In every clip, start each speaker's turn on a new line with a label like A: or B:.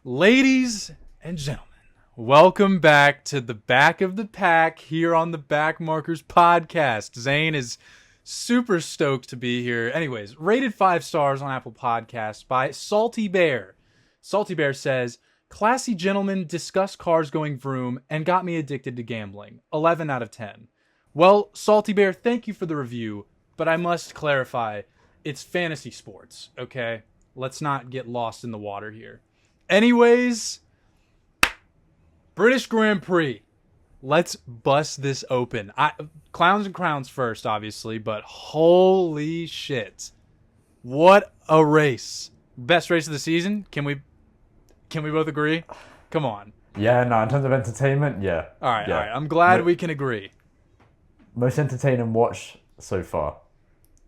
A: Ladies and gentlemen, welcome back to the Back of the Pack here on the Backmarkers podcast. Zane is super stoked to be here. Anyways, rated 5 stars on Apple Podcasts by Salty Bear. Salty Bear says, classy gentlemen discuss cars going vroom and got me addicted to gambling. 11 out of 10. Well, Salty Bear, thank you for the review, but I must clarify, it's fantasy sports, okay? Let's not get lost in the water here. Anyways, British Grand Prix. Let's bust this open. Clowns and crowns first, obviously, but holy shit. What a race. Best race of the season? Can we both agree? Come on.
B: Yeah, no, in terms of entertainment, yeah.
A: All right. I'm glad we can agree.
B: Most entertaining watch so far.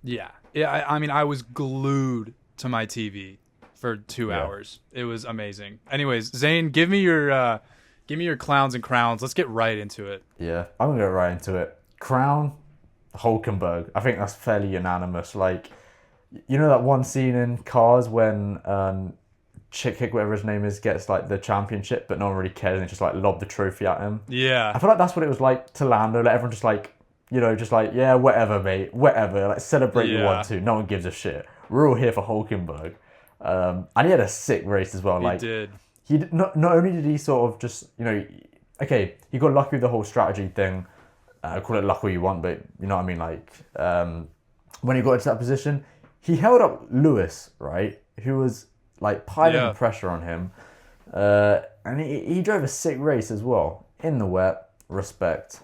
A: Yeah. I mean, I was glued to my TV for 2 hours. It was amazing. Anyways, Zane, give me your clowns and crowns. Let's get right into it.
B: Yeah, I'm gonna go right into it. Crown, Hülkenberg. I think that's fairly unanimous. Like, you know that one scene in Cars when Chick, whatever his name is, gets like the championship, but no one really cares and just like lob the trophy at him.
A: Yeah.
B: I feel like that's what it was like to Lando. Like everyone just like, yeah, whatever, mate, whatever. Like celebrate you want to. No one gives a shit. We're all here for Hülkenberg. And he had a sick race as well.
A: He did.
B: He not only did he sort of just, he got lucky with the whole strategy thing. Call it luck all you want, but you know what I mean? Like, when he got into that position, he held up Lewis, right? Who was like piling the pressure on him. And he drove a sick race as well. In the wet, respect.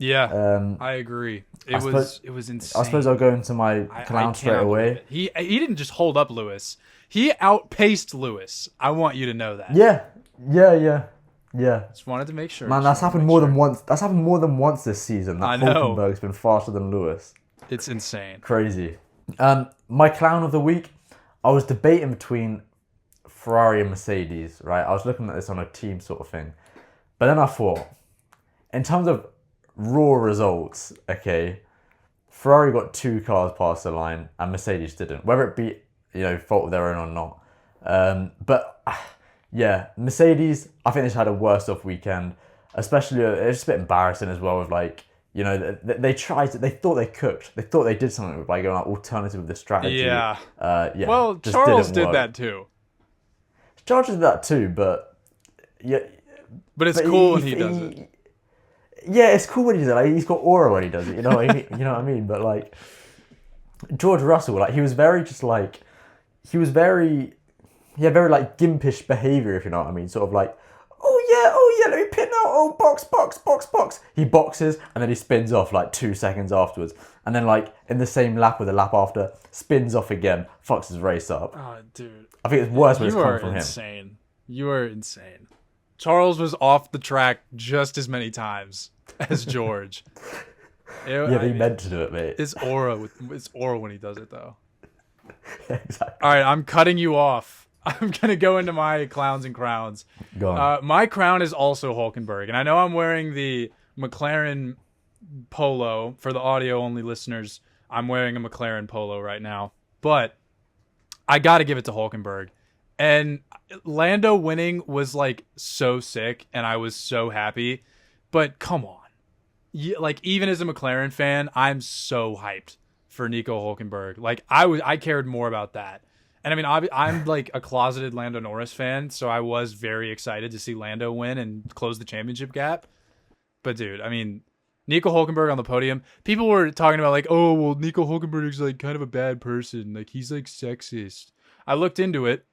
A: Yeah, I agree. It was insane.
B: I suppose I'll go into my clown straight away.
A: He didn't just hold up Lewis. He outpaced Lewis. I want you to know that.
B: Yeah.
A: Just wanted to make sure.
B: Man, that's happened more than once. That's happened more than once this season. That Hülkenberg's been faster than Lewis.
A: It's insane.
B: Crazy. My clown of the week, I was debating between Ferrari and Mercedes, right? I was looking at this on a team sort of thing. But then I thought, in terms of raw results, okay, Ferrari got 2 cars past the line and Mercedes didn't. Whether it be, fault of their own or not. But Mercedes, I think they just had a worse off weekend. Especially, it's just a bit embarrassing as well with like, they tried to, they thought they cooked. They thought they did something by going like alternative with the strategy.
A: Yeah.
B: Well,
A: Charles did that too.
B: Charles did that too, but yeah.
A: But it's cool when he does it.
B: Yeah, it's cool when he does it. Like, he's got aura when he does it. You know what I mean? You know what I mean? But like George Russell, like he was very like gimpish behavior, if you know what I mean. Sort of like, oh yeah, let me pit now. Oh, box. He boxes and then he spins off like 2 seconds afterwards, and then like in the same lap or the lap after, spins off again, fucks his race up.
A: Oh, dude,
B: I think it's worse when it's come from him.
A: You are insane. Charles was off the track just as many times as George.
B: He meant to do it, mate.
A: It's aura when he does it, though.
B: Yeah, exactly.
A: All right, I'm cutting you off. I'm gonna go into my clowns and crowns.
B: Go on.
A: My crown is also Hülkenberg, and I know I'm wearing the McLaren polo. For the audio-only listeners, I'm wearing a McLaren polo right now, but I got to give it to Hülkenberg. And Lando winning was like so sick, and I was so happy. But come on, like even as a McLaren fan, I'm so hyped for Nico Hülkenberg. Like I cared more about that. And I mean, I'm like a closeted Lando Norris fan, so I was very excited to see Lando win and close the championship gap. But dude, I mean, Nico Hülkenberg on the podium. People were talking about like, oh well, Nico Hülkenberg's like kind of a bad person. Like he's like sexist. I looked into it.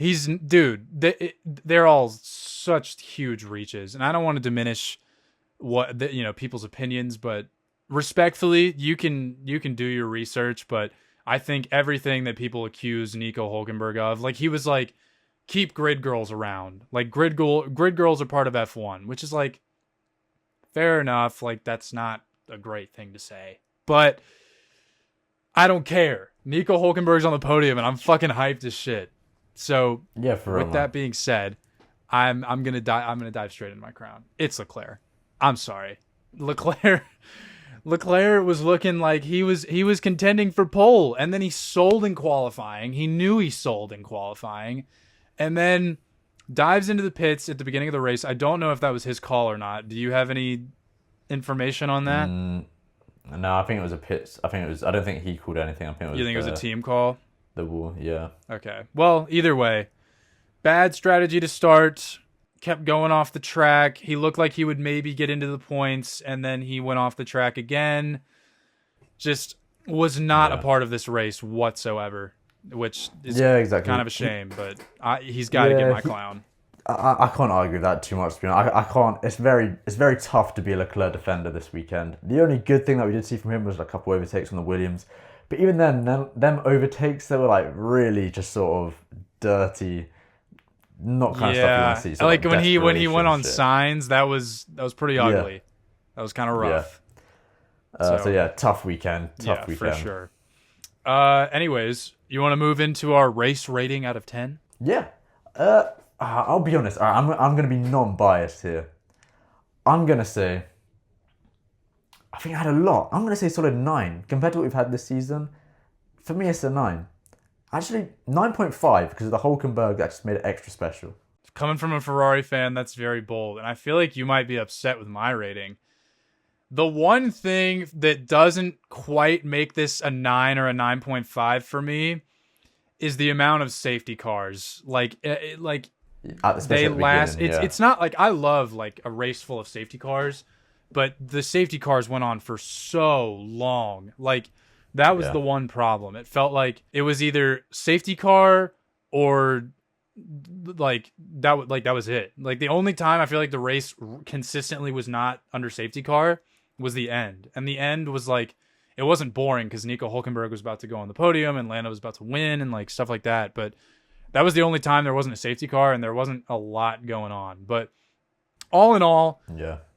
A: They're all such huge reaches, and I don't want to diminish people's opinions, but respectfully, you can do your research, but I think everything that people accuse Nico Hülkenberg of, like he was like, keep grid girls around. Like grid girls are part of F1, which is like fair enough. Like that's not a great thing to say, but I don't care. Nico Hülkenberg's on the podium, and I'm fucking hyped as shit. So
B: yeah, with
A: that being said, I'm gonna dive straight into my crown. It's Leclerc. I'm sorry, Leclerc was looking like he was contending for pole, and then he sold in qualifying. He knew he sold in qualifying, and then dives into the pits at the beginning of the race. I don't know if that was his call or not. Do you have any information on that?
B: No, I think it was a pit. I don't think he called anything. I think it was.
A: You think it was a team call?
B: The wall, yeah.
A: Okay. Well, either way, bad strategy to start. Kept going off the track. He looked like he would maybe get into the points, and then he went off the track again. Just was not a part of this race whatsoever, which is kind of a shame, but he's got to get my clown.
B: I can't argue with that too much. To be honest. I can't. It's very tough to be a Leclerc defender this weekend. The only good thing that we did see from him was a couple overtakes on the Williams. But even then, them overtakes, they were like really just sort of dirty, not kind of stuff you want to see. So
A: like when he went on signs, that was pretty ugly. Yeah. That was kind of rough.
B: Yeah. So yeah, tough weekend. Tough weekend.
A: For sure. Anyways, you want to move into our race rating out of 10?
B: Yeah. I'll be honest. I'm going to be non-biased here. I'm going to say, I think I had a lot. I'm going to say solid 9 compared to what we've had this season. For me, it's a 9. Actually, 9.5 because of the Hülkenberg that just made it extra special.
A: Coming from a Ferrari fan, that's very bold. And I feel like you might be upset with my rating. The one thing that doesn't quite make this a 9 or a 9.5 for me is the amount of safety cars. They last. It's not like I love like a race full of safety cars, but the safety cars went on for so long. Like that was the one problem. It felt like it was either safety car or like that was it. Like the only time I feel like the race consistently was not under safety car was the end, and the end was like it wasn't boring because Nico Hülkenberg was about to go on the podium and Lando was about to win and like stuff like that, but. That was the only time there wasn't a safety car and there wasn't a lot going on. But all in all,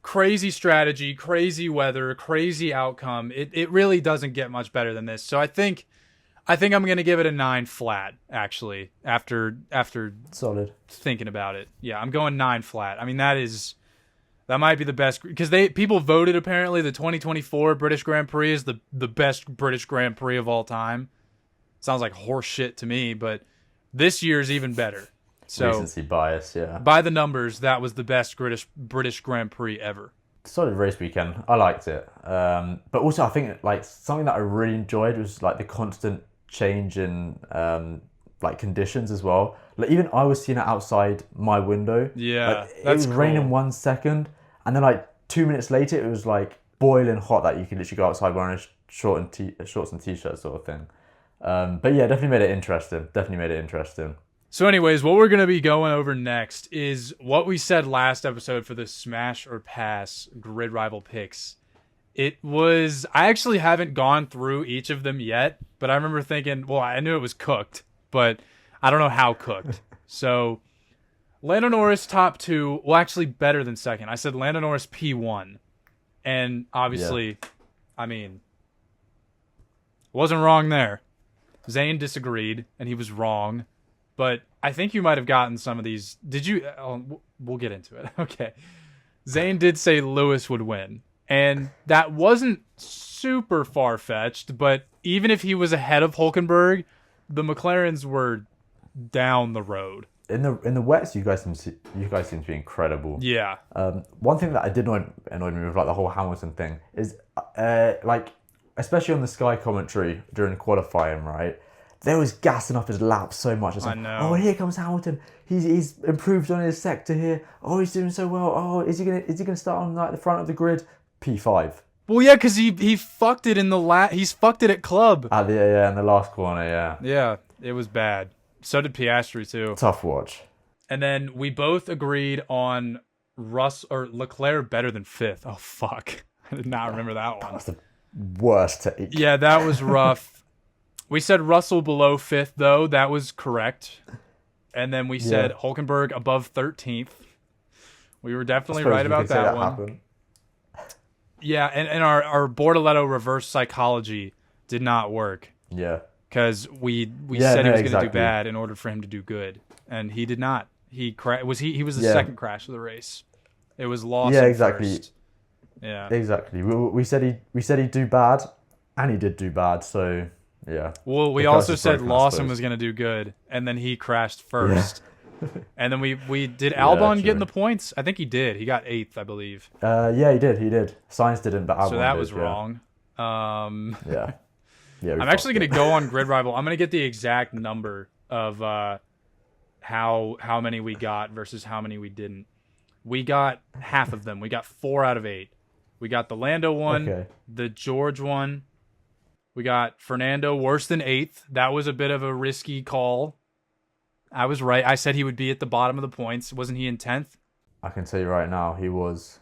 A: crazy strategy, crazy weather, crazy outcome. It really doesn't get much better than this. So I think I'm going to give it a 9 flat, actually, after
B: solid
A: thinking about it. Yeah, I'm going 9 flat. I mean, that might be the best because people voted apparently the 2024 British Grand Prix is the best British Grand Prix of all time. Sounds like horse shit to me, but this year's even better. So
B: recency bias, yeah.
A: By the numbers, that was the best British Grand Prix ever.
B: Solid race weekend. I liked it. But also I think like something that I really enjoyed was like the constant change in like conditions as well. Like even I was seeing it outside my window.
A: Yeah,
B: like, it was raining 1 second, and then like 2 minutes later it was like boiling hot that you could literally go outside wearing shorts and t-shirts sort of thing. But yeah, definitely made it interesting.
A: So anyways, what we're going to be going over next is what we said last episode for the Smash or Pass Grid Rival picks. I actually haven't gone through each of them yet, but I remember thinking, well, I knew it was cooked, but I don't know how cooked. So Lando Norris top 2, well, actually better than second. I said Lando Norris P1. And obviously, I mean, wasn't wrong there. Zane disagreed, and he was wrong. But I think you might have gotten some of these. Did you? We'll get into it. Okay. Zane did say Lewis would win. And that wasn't super far-fetched, but even if he was ahead of Hülkenberg, the McLarens were down the road.
B: In the wets, you guys seem to be incredible.
A: Yeah.
B: One thing that I did annoy me with like the whole Hamilton thing is like, especially on the Sky commentary during qualifying, right? They was gassing up his laps so much. It's like, oh, here comes Hamilton. He's improved on his sector here. Oh, he's doing so well. Oh, is he gonna start on like the front of the grid? P5.
A: Well, yeah, because he fucked it in the he's fucked it at club.
B: In the last corner, yeah.
A: Yeah, it was bad. So did Piastri too.
B: Tough watch.
A: And then we both agreed on Leclerc better than 5th. Oh fuck, I did not remember that one.
B: That was the worst take.
A: Yeah, that was rough. We said Russell below 5th though. That was correct. And then we said Hülkenberg above 13th. We were definitely right about that one. Happened. Yeah, and our Bortoletto reverse psychology did not work.
B: Yeah.
A: Because we said he was going to do bad in order for him to do good, and he did not. He was the second crash of the race. It was Lawson.
B: Yeah, exactly.
A: First. Yeah,
B: exactly. We said he'd do bad, and he did do bad. So yeah.
A: Well, we also said Lawson was going to do good, and then he crashed first. And then we did
B: Yeah,
A: Albon
B: true.
A: get in the points? I think he did. He got 8th, I believe.
B: Yeah, he did. Sainz didn't, but Albon
A: So that
B: did,
A: was
B: yeah.
A: wrong.
B: Yeah. Yeah,
A: I'm actually going to go on Grid Rival. I'm going to get the exact number of how many we got versus how many we didn't. We got half of them. We got 4 out of 8. We got the Lando one, the George one. We got Fernando worse than 8th. That was a bit of a risky call. I was right. I said he would be at the bottom of the points. Wasn't he in 10th?
B: I can tell you right now, he was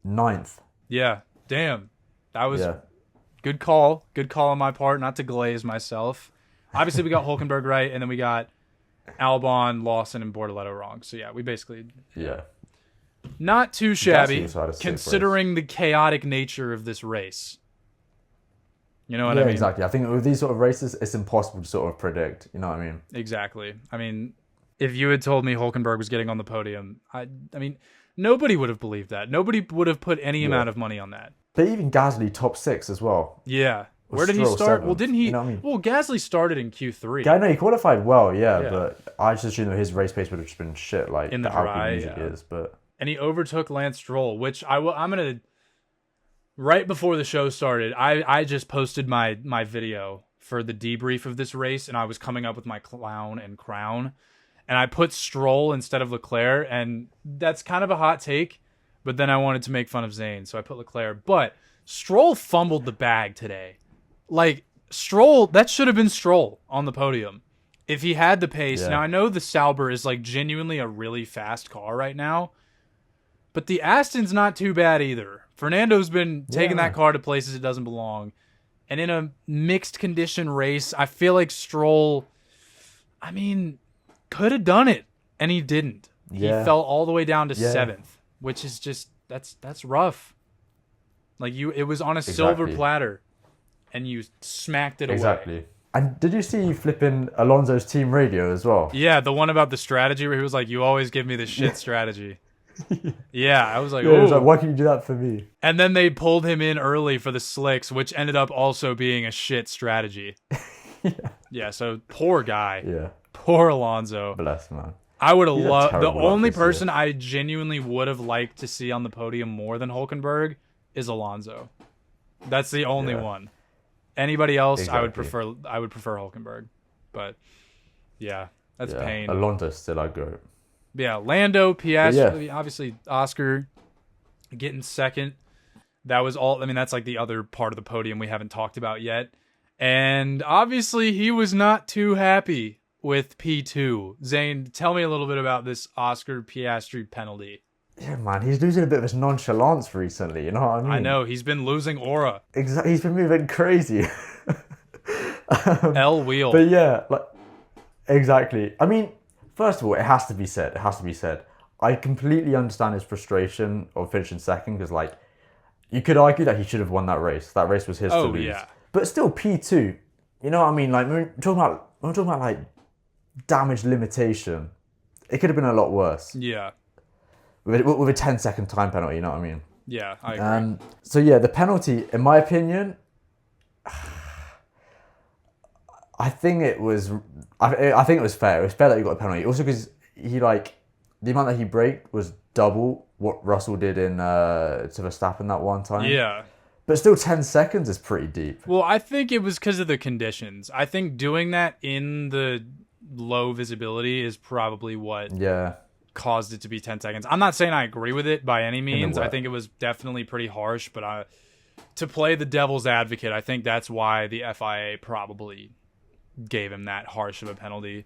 B: 9th.
A: Yeah. Damn. That was good call. Good call on my part, not to glaze myself. Obviously, we got Hülkenberg right, and then we got Albon, Lawson, and Bortoletto wrong. So, yeah, we basically...
B: Yeah.
A: Not too shabby,
B: Gasly had a sick
A: considering the chaotic nature of this race. You know what I mean?
B: Exactly. I think with these sort of races, it's impossible to sort of predict. You know what I mean?
A: Exactly. I mean, if you had told me Hülkenberg was getting on the podium, I mean, nobody would have believed that. Nobody would have put any amount of money on that.
B: But even Gasly top 6 as well.
A: Yeah. Where did he start?
B: 7th.
A: Well, didn't he?
B: You know what I mean?
A: Well, Gasly started in Q3.
B: Yeah, I know he qualified well, but I just assumed that his race pace would have just been shit, like
A: in the
B: how
A: dry,
B: he usually is. But
A: and he overtook Lance Stroll, which I'm gonna. Right before the show started, I just posted my video for the debrief of this race, and I was coming up with my clown and crown, and I put Stroll instead of Leclerc, and that's kind of a hot take, but then I wanted to make fun of Zane, so I put Leclerc. But Stroll fumbled the bag today. Like, Stroll, that should have been Stroll on the podium if he had the pace.
B: Yeah.
A: Now, I know the Sauber is like genuinely a really fast car right now, but the Aston's not too bad either. Fernando's been taking that car to places it doesn't belong. And in a mixed condition race, I feel like Stroll, I mean, could have done it, and he didn't.
B: Yeah.
A: He fell all the way down to 7th, which is just, that's rough. Like, it was on a silver platter, and you smacked it away.
B: Exactly. And did you see flipping Alonso's team radio as well?
A: Yeah, the one about the strategy where he was like, "You always give me the shit strategy." Yeah, I was like,
B: He was like, why can't you do that for me?
A: And then they pulled him in early for the slicks, which ended up also being a shit strategy. Yeah, so poor guy.
B: Yeah.
A: Poor Alonso.
B: Bless, man.
A: I would have loved... The
B: terrible
A: only
B: luck this
A: person I genuinely would have liked to see on the podium more than Hulkenberg is Alonso. That's the only one. Anybody else, I would prefer Hulkenberg. But, yeah, that's pain.
B: Alonso's still a goat.
A: Yeah, Lando, Piastri, obviously Oscar getting second. That was all. I mean, that's like the other part of the podium we haven't talked about yet. And obviously he was not too happy with P2. Zane, tell me a little bit about this Oscar Piastri penalty.
B: Yeah, man, he's losing a bit of his nonchalance recently, you know what I mean?
A: I know, he's been losing aura.
B: Exactly, he's been moving crazy.
A: L wheel.
B: But yeah, like, exactly. I mean, first of all, it has to be said. I completely understand his frustration of finishing second because, like, you could argue that he should have won that race. That race was his to lose.
A: Yeah.
B: But still, P2, you know what I mean? Like, when we're talking about like damage limitation, it could have been a lot worse.
A: Yeah.
B: With a 10-second time penalty, you know what I mean?
A: Yeah, I agree.
B: So yeah, the penalty, in my opinion, I think it was fair. It was fair that he got a penalty. Also because he, like, the amount that he braked was double what Russell did to Verstappen that one time.
A: Yeah.
B: But still, 10 seconds is pretty deep.
A: Well, I think it was because of the conditions. I think doing that in the low visibility is probably what caused it to be 10 seconds. I'm not saying I agree with it by any means. I think it was definitely pretty harsh, but to play the devil's advocate, I think that's why the FIA probably gave him that harsh of a penalty.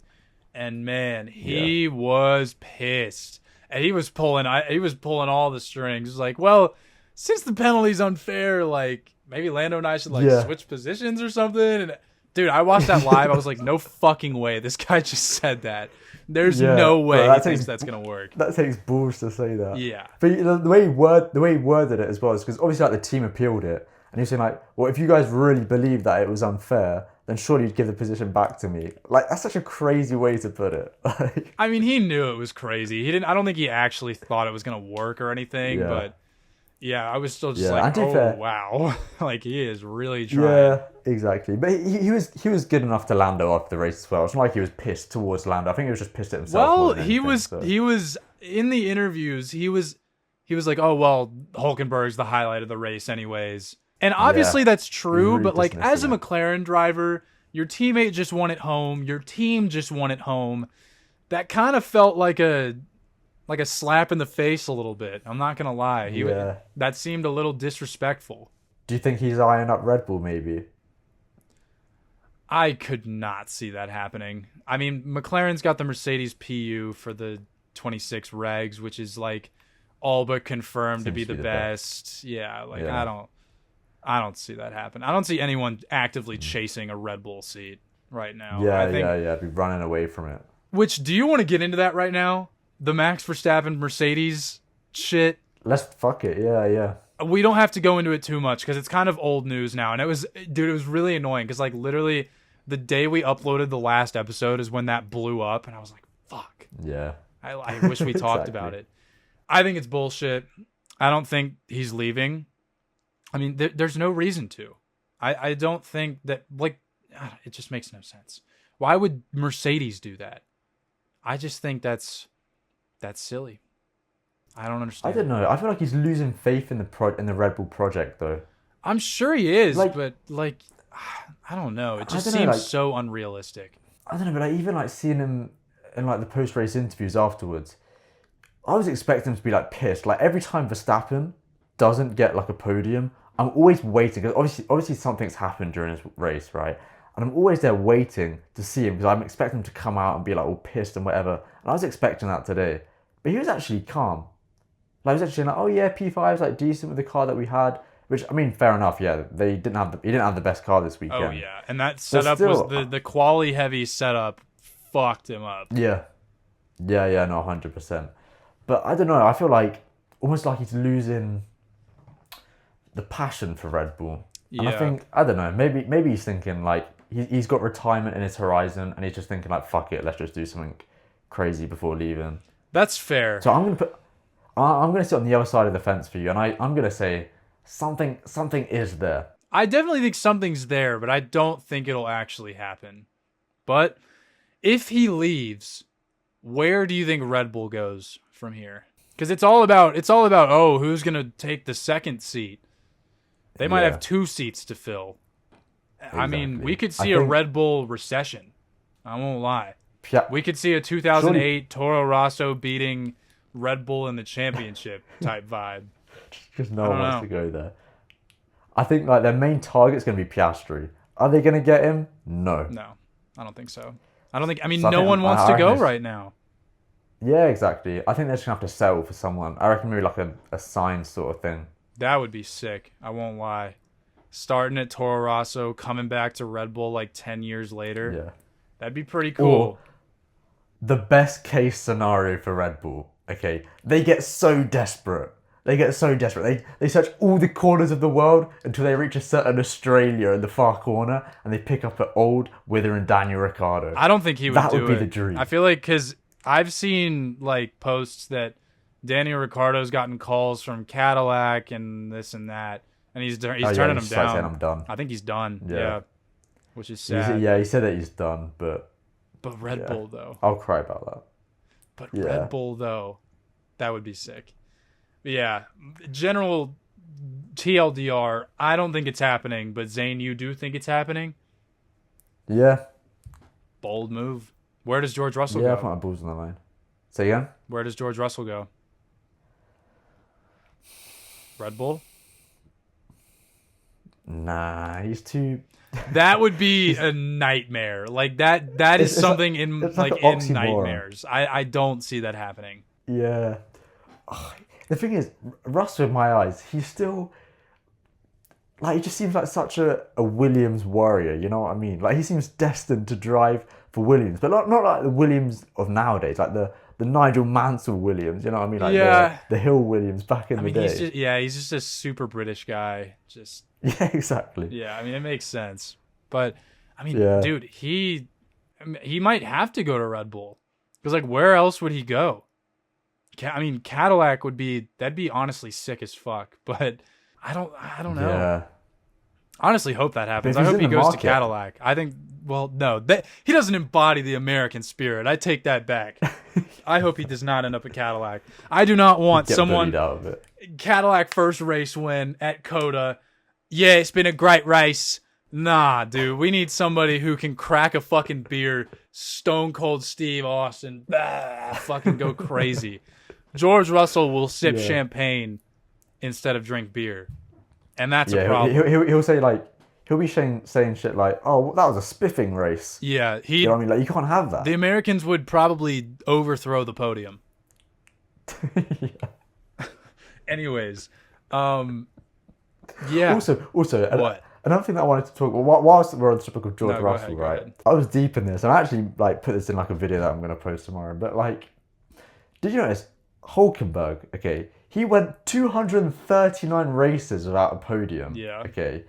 A: And man, he was pissed. And he was pulling all the strings. He was like, well, since the penalty's unfair, like, maybe Lando and I should switch positions or something. And dude, I watched that live. I was like, no fucking way. This guy just said that. There's no way he thinks that's going to work.
B: That takes balls to say that.
A: Yeah.
B: But the way he worded it as well is because obviously, like, the team appealed it. And he was saying, like, well, if you guys really believe that it was unfair, then surely you'd give the position back to me. Like, that's such a crazy way to put it. Like,
A: I mean, he knew it was crazy. I don't think he actually thought it was going to work or anything, but Yeah, I was still just
B: Yeah, and
A: like,
B: to be
A: oh
B: fair,
A: wow, like he is really trying.
B: yeah, exactly. But he was good enough to Lando after the race as well. It's not like he was pissed towards Lando. I think he was just pissed at himself more
A: Well,
B: than anything. So
A: he was in the interviews. He was like, oh well, Hulkenberg's the highlight of the race, anyways. And obviously
B: yeah,
A: that's
B: he was
A: true.
B: really
A: But like as a
B: dismissing it.
A: McLaren driver, your teammate just won it home. Your team just won it home. That kind of felt like a slap in the face a little bit. I'm not gonna lie.
B: Yeah.
A: That seemed a little disrespectful.
B: Do you think he's eyeing up Red Bull? Maybe.
A: I could not see that happening. I mean, McLaren's got the Mercedes PU for the 26 regs, which is like all but confirmed to
B: Seems
A: be the best. Yeah, like
B: Yeah.
A: I don't see that happen. I don't see anyone actively chasing a Red Bull seat right now.
B: Yeah,
A: I think,
B: yeah. Be running away from it.
A: Which do you want to get into that right now? The Max Verstappen Mercedes shit.
B: Let's fuck it. Yeah, yeah.
A: We don't have to go into it too much because it's kind of old news now. And it was really annoying because like literally the day we uploaded the last episode is when that blew up. And I was like, fuck.
B: Yeah.
A: I wish we talked about it. I think it's bullshit. I don't think he's leaving. I mean, there's no reason to. I don't think that, like, it just makes no sense. Why would Mercedes do that? I just think that's silly. I don't understand.
B: I don't know. I feel like he's losing faith in the Red Bull project, though.
A: I'm sure he is,
B: Like-
A: but like, I don't know. It just
B: I don't know,
A: seems
B: like-
A: so unrealistic.
B: I don't know, but even like seeing him in like the post-race interviews afterwards, I was expecting him to be like pissed. Like every time Verstappen doesn't get like a podium, I'm always waiting because obviously something's happened during his race, right? And I'm always there waiting to see him because I'm expecting him to come out and be like all pissed and whatever. And I was expecting that today, but he was actually calm. Like he was actually like, oh yeah, P5 is like decent with the car that we had. Which I mean, fair enough. Yeah, he didn't have the best car this weekend.
A: Oh yeah, and that setup
B: still-
A: was the quali heavy setup fucked him up.
B: Yeah, no, 100%. But I don't know. I feel like almost like he's losing the passion for Red Bull. And
A: Yeah.
B: I think I don't know. Maybe he's thinking like he's got retirement in his horizon, and he's just thinking like, fuck it, let's just do something crazy before leaving.
A: That's fair.
B: So I'm gonna sit on the other side of the fence for you, and I'm gonna say something is there.
A: I definitely think something's there, but I don't think it'll actually happen. But if he leaves, where do you think Red Bull goes from here? Because it's all about oh, who's gonna take the second seat? They might
B: Yeah.
A: have 2 seats to fill. I mean,
B: Exactly.
A: we could
B: I
A: see a
B: think-
A: Red Bull recession. I won't lie.
B: Yeah,
A: We could see a 2008 Toro Rosso beating Red Bull in the championship type vibe.
B: because no
A: I
B: one
A: don't
B: wants
A: know.
B: to go there. I think like their main target's gonna be Piastri. Are they gonna get him? No.
A: No, I don't think so. I don't think. I mean,
B: So I
A: no
B: think-
A: one wants
B: I
A: to
B: reckon
A: go
B: it's-
A: right now.
B: Yeah, exactly. I think they're just gonna have to settle for someone. I reckon maybe like a sign sort of thing.
A: That would be sick. I won't lie. Starting at Toro Rosso, coming back to Red Bull like 10 years later.
B: Yeah.
A: That'd be pretty cool.
B: The best case scenario for Red Bull. Okay, they get so desperate. They search all the corners of the world until they reach a certain Australia in the far corner, and they pick up an old withering Daniel Ricciardo.
A: I don't think he would
B: That
A: do
B: would be
A: it.
B: the dream.
A: I feel like because I've seen like posts that Daniel Ricciardo's gotten calls from Cadillac and this and that, and he's turning them
B: he's like
A: down.
B: saying, "I'm done."
A: I think he's done.
B: Yeah.
A: Yeah, which is sad.
B: He said that he's done, but
A: But Red
B: Yeah.
A: Bull though.
B: I'll cry about that.
A: But
B: Yeah.
A: Red Bull though, that would be sick. But yeah, general TLDR. I don't think it's happening, but Zane, you do think it's happening?
B: Yeah,
A: Bold move. Where does George Russell
B: yeah, I
A: go?
B: put my balls on the line. Say again?
A: Where does George Russell go? Red Bull?
B: Nah, he's too.
A: That would be a nightmare. Like that is
B: It's like-
A: something in
B: it's
A: like
B: like an
A: in
B: oxymoron.
A: nightmares. I don't see that happening.
B: Yeah. Ugh. The thing is, Russell, in my eyes, he's still. Like, he just seems like such a Williams warrior, you know what I mean? Like, he seems destined to drive for Williams, but not like the Williams of nowadays, like the Nigel Mansell Williams, you know what I mean? Like
A: Yeah.
B: the Hill Williams back in
A: I mean,
B: the day.
A: he's just a super British guy. Just
B: Yeah, exactly.
A: yeah, I mean, it makes sense. But I mean,
B: Yeah.
A: dude, he might have to go to Red Bull because like where else would he go? I mean, Cadillac that'd be honestly sick as fuck. But I don't know.
B: Yeah.
A: Honestly, hope that happens.
B: But
A: I
B: if he's
A: hope he
B: in the
A: goes to
B: market-
A: Cadillac. I think. Well, no, he doesn't embody the American spirit. I take that back. I hope he does not end up at Cadillac. I do not want
B: Get
A: someone
B: bullied out of it.
A: Cadillac first race win at Coda. Yeah, it's been a great race. Nah, dude, we need somebody who can crack a fucking beer, Stone Cold Steve Austin, fucking go crazy. George Russell will sip champagne instead of drink beer, and that's a problem.
B: He'll say like he'll be saying shit like, "Oh, that was a spiffing race."
A: Yeah,
B: You know what I mean? Like, you can't have that.
A: The Americans would probably overthrow the podium. Anyways, yeah.
B: Also,
A: What?
B: another thing that I wanted to talk about, whilst we're on the topic of George
A: No, go
B: Russell,
A: ahead, go
B: right?
A: ahead.
B: I was deep in this, and I actually like put this in like a video that I'm going to post tomorrow. But like, did you notice Hülkenberg? Okay, he went 239 races without a podium.
A: Yeah.
B: Okay,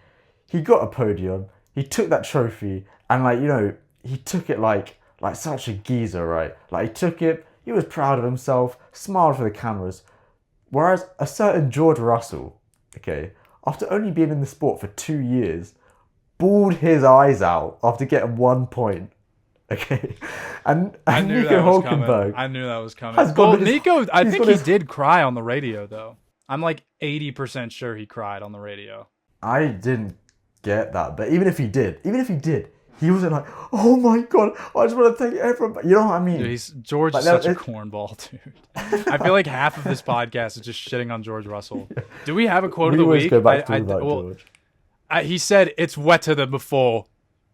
B: he got a podium. He took that trophy, and like, you know, he took it like such a geezer, right? Like, he took it. He was proud of himself, smiled for the cameras. Whereas a certain George Russell, okay, after only being in the sport for 2 years, bawled his eyes out after getting 1 point. Okay, and
A: knew
B: Nico
A: that was
B: Hülkenberg.
A: coming. I knew that was coming.
B: has got
A: Well,
B: his-
A: Nico, I
B: he's
A: think
B: got
A: he
B: his-
A: did cry on the radio, though. I'm like 80% sure he cried on the radio.
B: I didn't get that, but even if he did, he wasn't like, "Oh my god, I just want to thank everyone." You know what I mean?
A: Dude, George
B: Like,
A: is such a
B: it-
A: cornball, dude. I feel like half of this podcast is just shitting on George Russell. Do we have a quote
B: We
A: of the
B: always
A: week?
B: go back to talking about George.
A: He said it's wetter than before.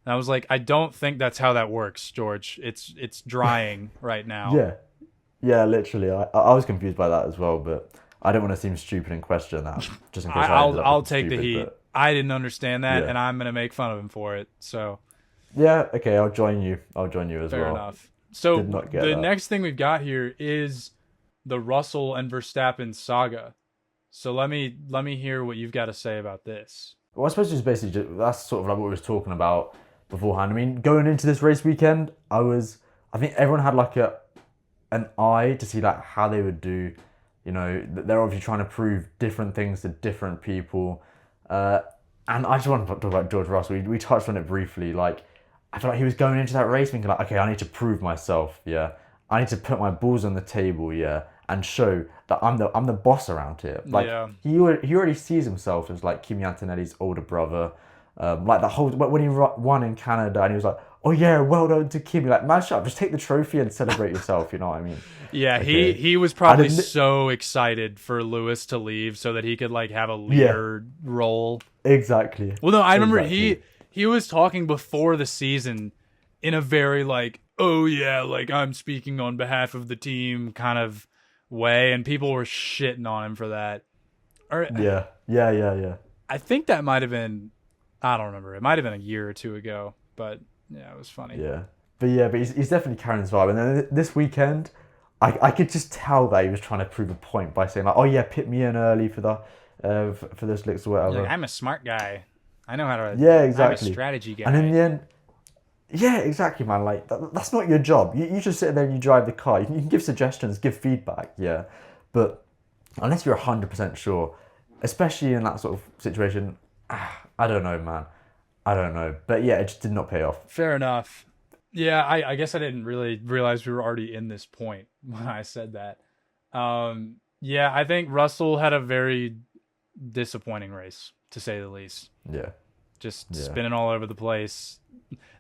A: And I was like, I don't think that's how that works, George. It's drying right now.
B: Yeah, literally. I was confused by that as well, but I don't want to seem stupid and question that. Just in case
A: I'll take the heat.
B: But
A: I didn't understand that,
B: Yeah.
A: and I'm gonna make fun of him for it. So
B: yeah, okay, I'll join you. As
A: fair
B: well.
A: enough. So
B: Did not get
A: the
B: that.
A: next thing we've got here is the Russell and Verstappen saga. So let me hear what you've got to say about this.
B: Well, I suppose it's basically that's sort of like what we was talking about beforehand. I mean, going into this race weekend, I think everyone had like an eye to see like how they would do. You know, they're obviously trying to prove different things to different people. And I just want to talk about George Russell. We touched on it briefly. Like, I feel like he was going into that race thinking like, okay, I need to prove myself. Yeah, I need to put my balls on the table. Yeah, and show that I'm the boss around here. Like,
A: Yeah.
B: he already sees himself as like Kimi Antonelli's older brother. Like the whole when he won in Canada, and he was like, "Oh yeah, well done to Kimi." Like, man, shut up, just take the trophy and celebrate yourself. You know what I mean?
A: Yeah,
B: Okay.
A: he was probably
B: didn't-
A: so excited for Lewis to leave so that he could like have a leader role.
B: Exactly.
A: Well, no, I remember
B: Exactly.
A: he was talking before the season in a very like, oh yeah, like I'm speaking on behalf of the team kind of way, and people were shitting on him for that. Or
B: Yeah.
A: I think that might have been, I don't remember. It might have been a year or two ago, but yeah, it was funny.
B: Yeah. But he's definitely carrying his vibe. And then this weekend, I could just tell that he was trying to prove a point by saying like, "Oh yeah, pit me in early for the for those licks or whatever."
A: Like, I'm a smart guy. I know how to.
B: Yeah, exactly.
A: I'm a strategy guy.
B: And in the end, yeah, exactly, man. Like that's not your job. You just sit there and you drive the car. You can give suggestions, give feedback, yeah. But unless you're 100% sure, especially in that sort of situation, I don't know, man. I don't know. But yeah, it just did not pay off.
A: Fair enough. Yeah, I guess I didn't really realize we were already in this point when I said that. Yeah, I think Russell had a very disappointing race, to say the least.
B: Yeah.
A: Just
B: Yeah.
A: spinning all over the place.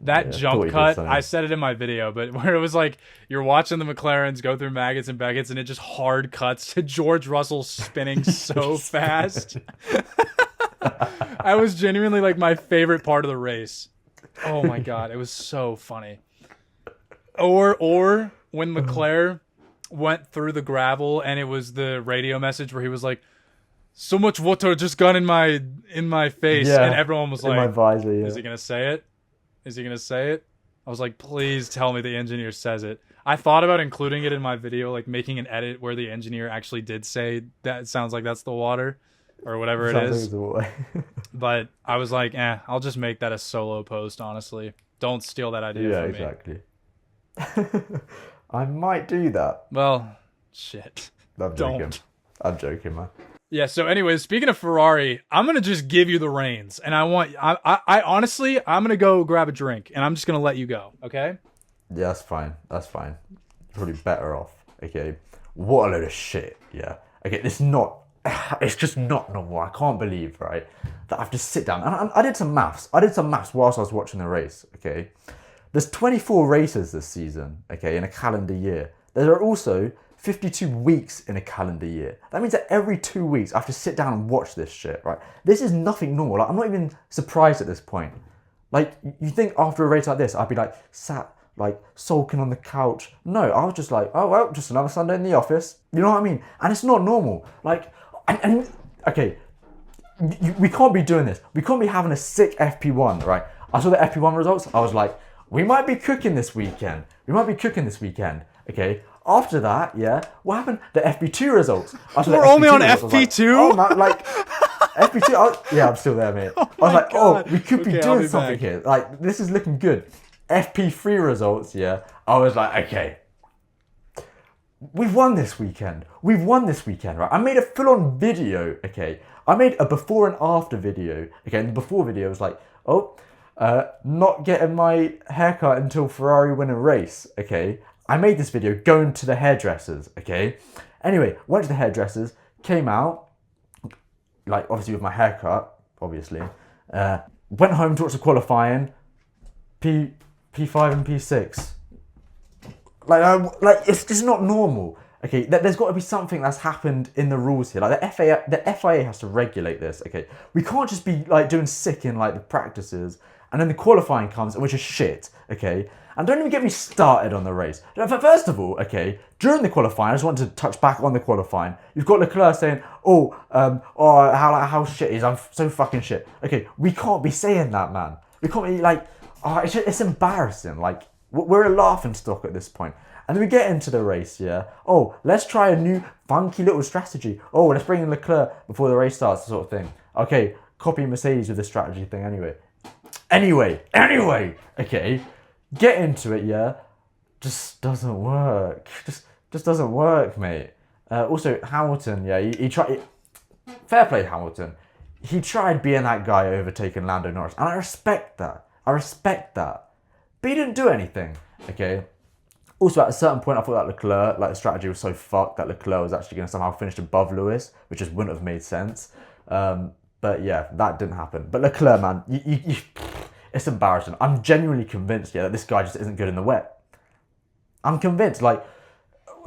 A: That
B: Yeah, thought
A: jump
B: he did
A: cut,
B: something.
A: I said it in my video, but where it was like you're watching the McLarens go through Maggots and Beckett's, and it just hard cuts to George Russell spinning so fast. That was genuinely like my favorite part of the race. Oh my god, it was so funny. Or when McLaren went through the gravel and it was the radio message where he was like, "So much water just got in my face,"
B: Yeah,
A: and everyone was
B: in my
A: like,
B: visor, yeah.
A: "Is he gonna say it? Is he gonna say it?" I was like, "Please tell me the engineer says it." I thought about including it in my video, like making an edit where the engineer actually did say that. It sounds like that's the water, or whatever it
B: Sounds like
A: is.
B: it's a way.
A: But I was like, I'll just make that a solo post, honestly. Don't steal that idea
B: Yeah,
A: from me.
B: exactly. I might do that.
A: Well, shit.
B: I'm joking. I'm joking, man.
A: Yeah, so anyways, speaking of Ferrari, I'm going to just give you the reins. And I honestly, I'm going to go grab a drink and I'm just going to let you go, okay?
B: Yeah, that's fine. That's fine. Probably better off. Okay. What a load of shit. Yeah. Okay. It's just not normal. I can't believe, right, that I have to sit down. And I did some maths. Whilst I was watching the race. Okay. There's 24 races this season. Okay. In a calendar year. There are also 52 weeks in a calendar year. That means that every 2 weeks I have to sit down and watch this shit, right? This is nothing normal. Like, I'm not even surprised at this point. Like, you think after a race like this, I'd be like sat like sulking on the couch. No, I was just like, oh well, just another Sunday in the office. You know what I mean? And it's not normal. Like, and okay, we can't be doing this. We can't be having a sick FP1, right? I saw the FP1 results. I was like, we might be cooking this weekend. Okay. After that, yeah, what happened? The FP2 results.
A: We're only on FP2?
B: Oh, man, like, FP2, yeah, I'm still there, mate. I was like,
A: God.
B: we could be doing something here. Like, this is looking good. FP3 results, yeah, I was like, okay, we've won this weekend, right? I made a full-on video, okay? I made a before and after video, okay? And the before video was like, not getting my haircut until Ferrari win a race, okay? I made this video going to the hairdressers, okay? Anyway, went to the hairdressers, came out, like, obviously with my haircut, obviously. Went home to watch the qualifying, P5 and P6. Like it's just not normal. Okay, there's got to be something that's happened in the rules here. Like the FIA has to regulate this. Okay, we can't just be like doing sick in like the practices, and then the qualifying comes, which is shit. Okay, and don't even get me started on the race. First of all, okay, during the qualifying, I just want to touch back on the qualifying. You've got Leclerc saying, how shit he is. I'm so fucking shit. Okay, we can't be saying that, man. We can't be like. Oh, it's embarrassing. Like, we're a laughing stock at this point. And then we get into the race, yeah. Oh, let's try a new funky little strategy. Oh, let's bring in Leclerc before the race starts, sort of thing. Okay, copy Mercedes with the strategy thing anyway. Okay, get into it, yeah. Just doesn't work. Just doesn't work, mate. Also, Hamilton, yeah, he tried... Fair play, Hamilton. He tried being that guy overtaking Lando Norris. And I respect that. But he didn't do anything, okay? Also, at a certain point, I thought that Leclerc, like, the strategy was so fucked that Leclerc was actually going to somehow finish above Lewis, which just wouldn't have made sense. But yeah, that didn't happen. But Leclerc, man, it's embarrassing. I'm genuinely convinced, yeah, that this guy just isn't good in the wet. I'm convinced, like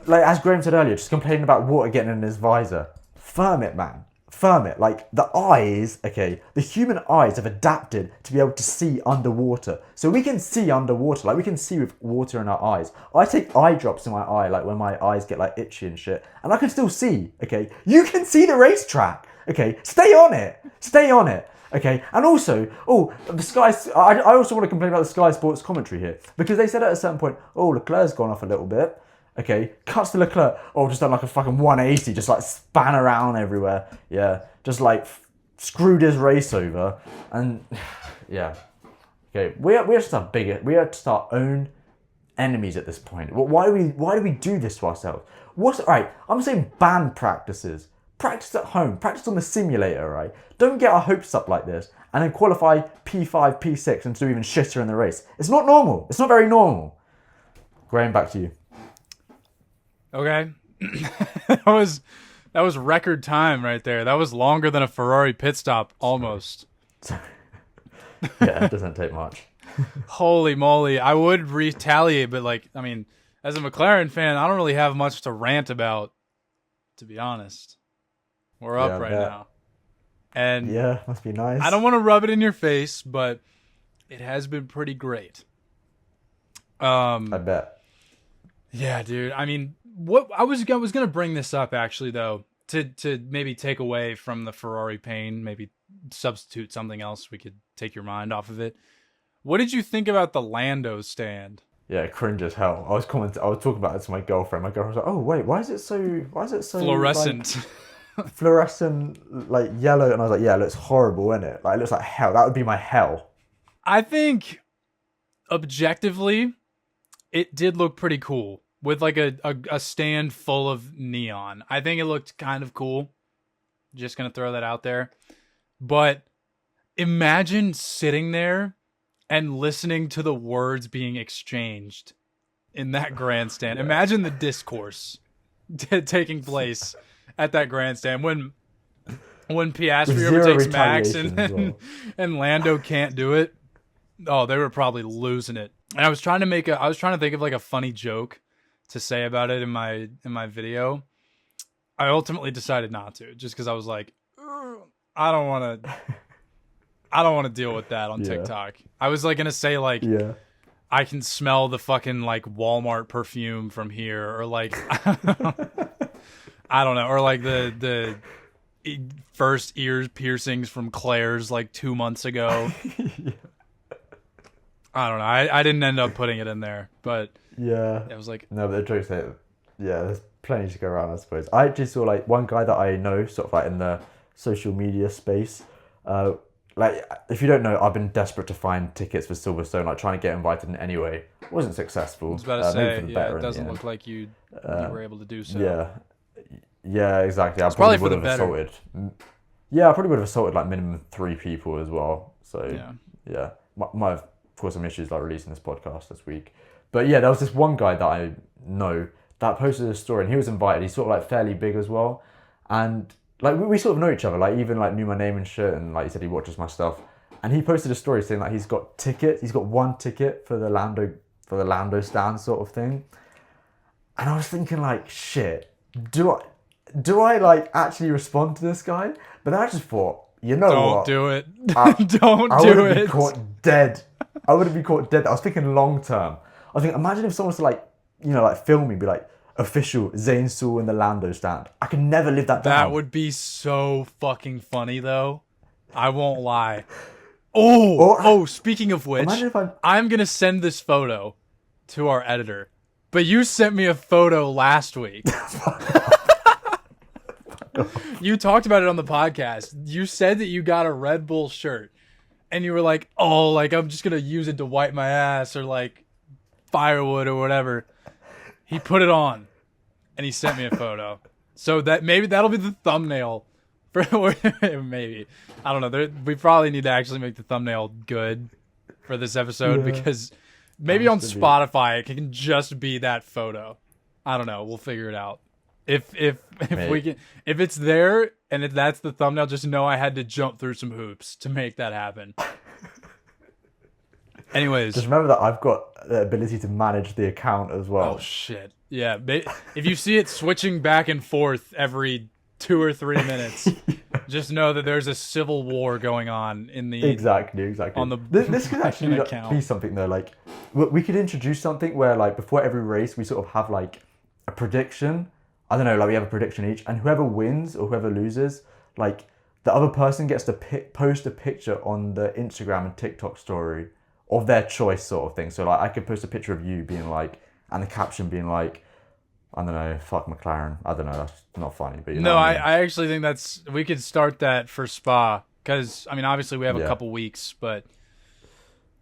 B: as Graham said earlier, just complaining about water getting in his visor. Firm it, man. Firm it. Like, the eyes, okay, the human eyes have adapted to be able to see underwater. So we can see underwater, like we can see with water in our eyes. I take eye drops in my eye, like when my eyes get like itchy and shit, and I can still see, okay? You can see the racetrack, okay? Stay on it, okay? And also, the Sky, I also want to complain about the Sky Sports commentary here, because they said at a certain point, Leclerc's gone off a little bit. Okay, cuts to Leclerc, just done like a fucking 180, just like span around everywhere. Yeah, just like screwed his race over. And yeah, okay, we are just our own enemies at this point. Why do we do this to ourselves? Right, I'm saying ban practices. Practice at home, practice on the simulator, right? Don't get our hopes up like this and then qualify P5, P6 and do even shitter in the race. It's not normal. It's not very normal. Graham, back to you.
A: Okay. that was record time right there. That was longer than a Ferrari pit stop, almost.
B: Yeah, it doesn't take much.
A: Holy moly. I would retaliate, but as a McLaren fan, I don't really have much to rant about, to be honest. We're up right now. And
B: yeah, must be nice.
A: I don't want to rub it in your face, but it has been pretty great.
B: I bet.
A: Yeah, dude. What I was gonna bring this up actually though, to maybe take away from the Ferrari pain, maybe substitute something else. We could take your mind off of it. What did you think about the Lando stand?
B: Yeah, cringe as hell. I was talking about it to my girlfriend. My girlfriend was like, "Oh wait, why is it so
A: fluorescent?"
B: Like, fluorescent, like yellow, and I was like, "Yeah, it looks horrible, isn't it? Like, it looks like hell. That would be my hell."
A: I think, objectively, it did look pretty cool. with like a stand full of neon. I think it looked kind of cool. Just gonna throw that out there. But imagine sitting there and listening to the words being exchanged in that grandstand. Imagine the discourse taking place at that grandstand when Piastri overtakes Max and Lando can't do it. Oh, they were probably losing it. And I was trying to think of like a funny joke to say about it in my video. I ultimately decided not to, just because I was like, I don't want to deal with that on TikTok. I was like gonna say like, I can smell the fucking like Walmart perfume from here, or like I don't know, or like the first ear piercings from Claire's like 2 months ago. I don't know. I didn't end up putting it in there, but it was like,
B: no, but the joke's that there's plenty to go around, I suppose. I actually saw like one guy that I know sort of like in the social media space. Like, if you don't know, I've been desperate to find tickets for Silverstone, like trying to get invited in any way. Wasn't successful.
A: I was about to say, it doesn't look like you were able to do so.
B: Yeah, exactly. I
A: probably
B: would
A: for the
B: have assaulted. Yeah, I probably would have assaulted like minimum 3 people as well. So yeah, might have caused some issues like releasing this podcast this week. But yeah, there was this one guy that I know that posted a story, and he was invited. He's sort of like fairly big as well, and like we sort of know each other. Like even like knew my name and shit, and like he said he watches my stuff. And he posted a story saying that he's got tickets. He's got 1 ticket for the Lando stand sort of thing. And I was thinking like, shit, do I like actually respond to this guy? But then I just thought, you know
A: Don't
B: what?
A: do it.
B: I
A: do
B: would
A: it.
B: Be caught dead. I would have been caught dead. I was thinking long term. I was thinking, imagine if someone was to like, like film me, be like, official Zane in the Lando stand. I could never live that down.
A: That would be so fucking funny though. I won't lie. Oh, speaking of which, I'm going to send this photo to our editor. But you sent me a photo last week. You talked about it on the podcast. You said that you got a Red Bull shirt. And you were like, oh, like I'm just going to use it to wipe my ass or like firewood or whatever. He put it on and he sent me a photo. So that maybe that'll be the thumbnail for maybe. I don't know. We probably need to actually make the thumbnail good for this episode because maybe on Spotify it can just be that photo. I don't know. We'll figure it out. If we can, if it's there and if that's the thumbnail, just know I had to jump through some hoops to make that happen. Anyways,
B: just remember that I've got the ability to manage the account as well.
A: Oh shit! Yeah, if you see it switching back and forth every 2 or 3 minutes, just know that there's a civil war going on in the
B: exactly. On the this could actually be something though. Like we could introduce something where like before every race we sort of have like a prediction. I don't know, like we have a prediction each, and whoever wins or whoever loses, like the other person gets to post a picture on the Instagram and TikTok story of their choice, sort of thing. So like I could post a picture of you being like, and the caption being like, I don't know, fuck McLaren. I don't know, that's not funny, but you know.
A: No, I actually think we could start that for Spa, because I mean obviously we have a couple weeks, but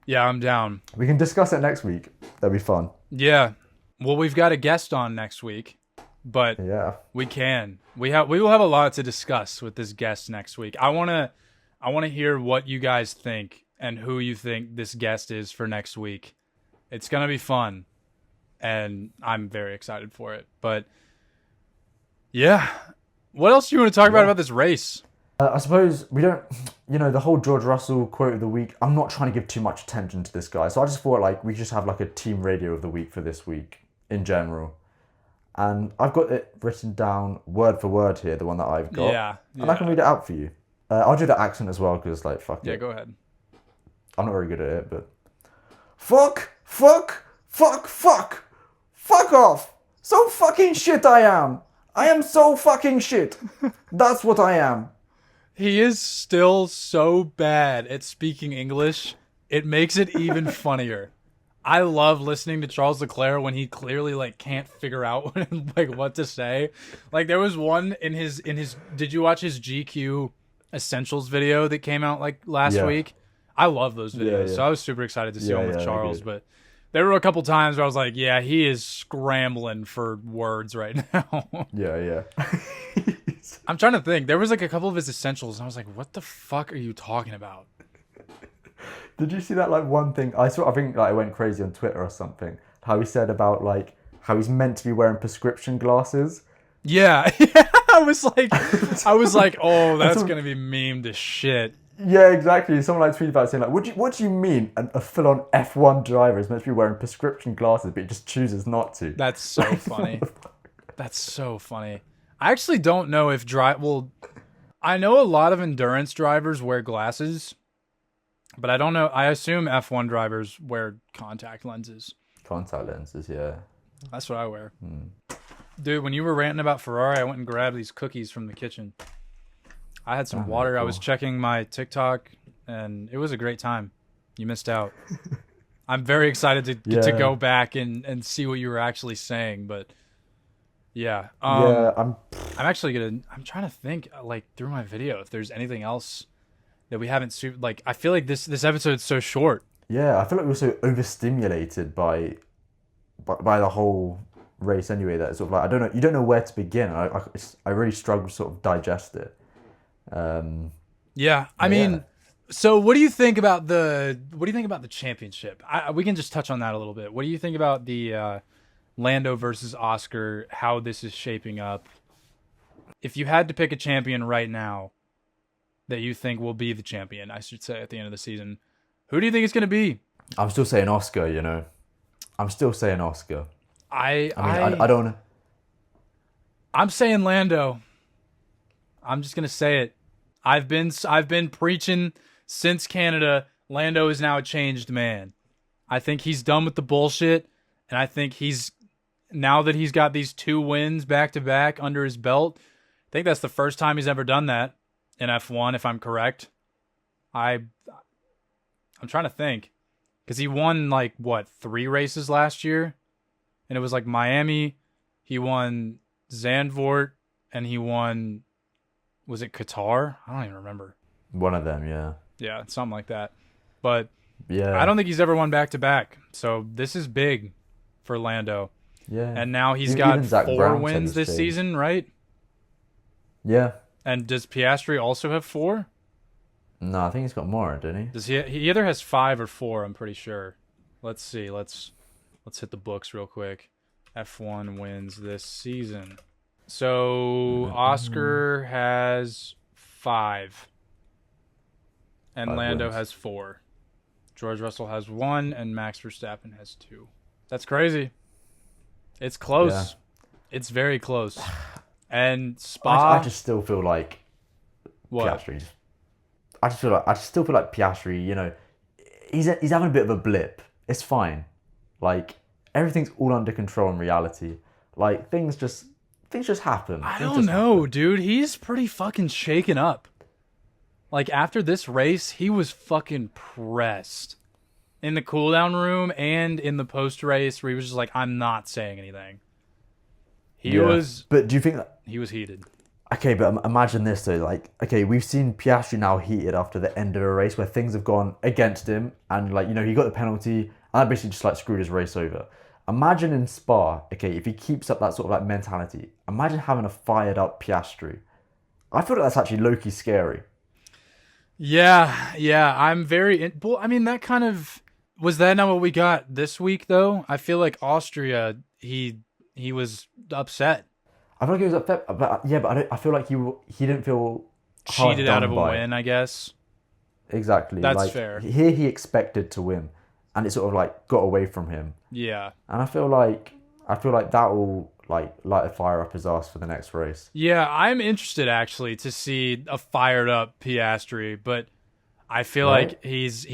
A: yeah, I'm down.
B: We can discuss it next week. That'd be fun.
A: Yeah, well we've got a guest on next week. But we will have a lot to discuss with this guest next week. I want to hear what you guys think and who you think this guest is for next week. It's going to be fun and I'm very excited for it. But yeah, what else do you want to talk about this race?
B: I suppose we don't, the whole George Russell quote of the week. I'm not trying to give too much attention to this guy. So I just thought like we just have like a team radio of the week for this week in general. And I've got it written down word for word here, the one that I've got.
A: Yeah.
B: And I can read it out for you. I'll do the accent as well, because, like, fuck it.
A: Yeah, go ahead.
B: I'm not very good at it, but... Fuck off! So fucking shit I am! I am so fucking shit! That's what I am.
A: He is still so bad at speaking English, it makes it even funnier. I love listening to Charles Leclerc when he clearly like can't figure out like what to say. Like there was one in his did you watch his GQ Essentials video that came out like last week? I love those videos. So I was super excited to see one with Charles, but There were a couple times where I was like, yeah, he is scrambling for words right now.
B: Yeah.
A: I'm trying to think. There was like a couple of his essentials, and I was like, what the fuck are you talking about?
B: Did you see that like one thing? I think like it went crazy on Twitter or something. How he said about like how he's meant to be wearing prescription glasses.
A: Yeah. I was like, oh, that's going to be memed to shit.
B: Yeah, exactly. Someone like tweeted about it saying like, what do you mean a full-on F1 driver is meant to be wearing prescription glasses, but he just chooses not to?
A: That's so funny. That's so funny. I actually don't know if I know a lot of endurance drivers wear glasses, but I don't know. I assume F1 drivers wear contact lenses.
B: Contact lenses, yeah.
A: That's what I wear. Dude, when you were ranting about Ferrari, I went and grabbed these cookies from the kitchen. I had some water. Cool. I was checking my TikTok, and it was a great time. You missed out. I'm very excited to go back and see what you were actually saying, but yeah. I'm trying to think like through my video if there's anything else that we haven't like. I feel like this episode's so short.
B: Yeah, I feel like we're so overstimulated by the whole race anyway that it's sort of like you don't know where to begin. I really struggle to sort of digest it.
A: I mean, so what do you think about the championship? We can just touch on that a little bit. What do you think about the Lando versus Oscar, how this is shaping up? If you had to pick a champion right now that you think will be the champion, I should say, at the end of the season, who do you think it's going to be?
B: I'm still saying Oscar, you know. I'm still saying Oscar. I don't.
A: I'm saying Lando. I'm just gonna say it. I've been preaching since Canada. Lando is now a changed man. I think he's done with the bullshit, and I think now that he's got these 2 wins back to back under his belt. I think that's the first time he's ever done that in F1, if I'm correct. I'm trying to think, because he won 3 races last year, and it was like Miami. He won Zandvoort, and he won. Was it Qatar? I don't even remember.
B: One of them, yeah.
A: Yeah, something like that. But
B: yeah,
A: I don't think he's ever won back-to-back. So this is big for Lando.
B: Yeah.
A: And now he's got 4 wins this season, right?
B: Yeah.
A: And does Piastri also have 4?
B: No, I think he's got more, didn't he?
A: Does he either has 5 or 4, I'm pretty sure. Let's see. Let's hit the books real quick. F1 wins this season. So Oscar has 5, and Lando has 4. George Russell has 1, and Max Verstappen has 2. That's crazy. It's close. Yeah. It's very close. And Spa.
B: I just still feel like
A: what?
B: Piastri. I still feel like Piastri. You know, he's having a bit of a blip. It's fine. Like everything's all under control in reality. Like things just happen.
A: I don't know, dude. He's pretty fucking shaken up. Like, after this race, he was fucking pressed. In the cooldown room and in the post-race, where he was just like, I'm not saying anything. He was...
B: But do you think that...
A: He was heated.
B: Okay, but imagine this, though. Like, okay, we've seen Piastri now heated after the end of a race where things have gone against him. And, like, you know, he got the penalty. And that basically just, like, screwed his race over. Imagine in Spa, okay, if he keeps up that sort of like mentality, imagine having a fired up Piastri. I feel like that's actually low-key scary.
A: Yeah, I'm very... Well, I mean, that kind of... Was that not what we got this week, though? I feel like Austria, he was upset.
B: I feel like he was upset, but I feel like he didn't feel
A: cheated out of a win, I guess.
B: Exactly.
A: That's fair.
B: Here he expected to win, and it sort of like got away from him.
A: Yeah.
B: And I feel like that will like light a fire up his ass for the next race.
A: Yeah, I'm interested actually to see a fired up Piastri, but I feel like he's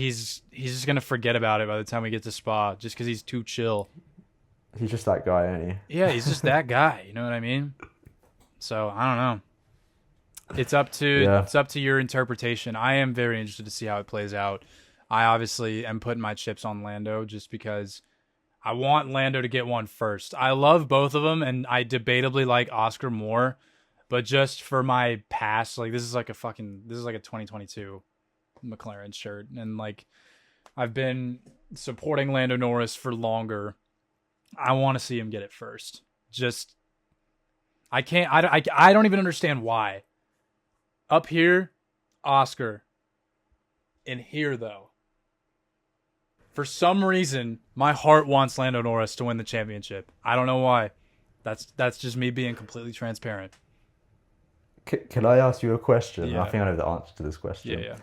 A: just gonna forget about it by the time we get to Spa, just because he's too chill.
B: He's just that guy, ain't he?
A: Yeah, he's just that guy. You know what I mean? So I don't know. It's up to your interpretation. I am very interested to see how it plays out. I obviously am putting my chips on Lando just because I want Lando to get one first. I love both of them, and I debatably like Oscar more, but just for my past, like this is like a 2022 McLaren shirt, and like I've been supporting Lando Norris for longer. I want to see him get it first. Just, I can't, I don't even understand why. Up here, Oscar. In here, though, for some reason, my heart wants Lando Norris to win the championship. I don't know why. That's just me being completely transparent.
B: Can I ask you a question?
A: Yeah.
B: I think I know the answer to this question.
A: Yeah.